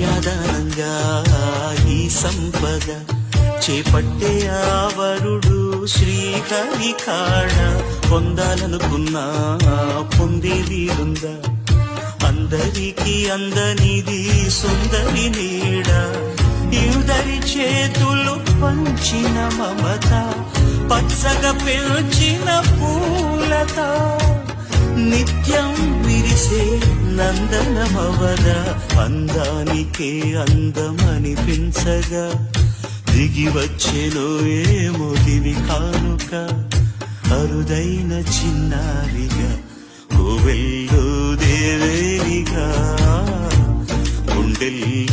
కన్యాదానంగా ఈ సంపద చేపట్టే ఆవరుడు శ్రీహరి కాడ పొందాలనుకున్నా పొందే వీరుందా అందరికీ అందనిది సుందరి నీడ ఇందరి చేతులు పంచిన మమత పచ్చగా పెంచిన పూలత నిత్యం విరిసే నందనమవన అందానికే అందమనిపించగా దిగి వచ్చెను ఏమో దివి కానుక అరుదైన చిన్నారిగా కోవెల్లో దేవేరిగా గుండెల్లో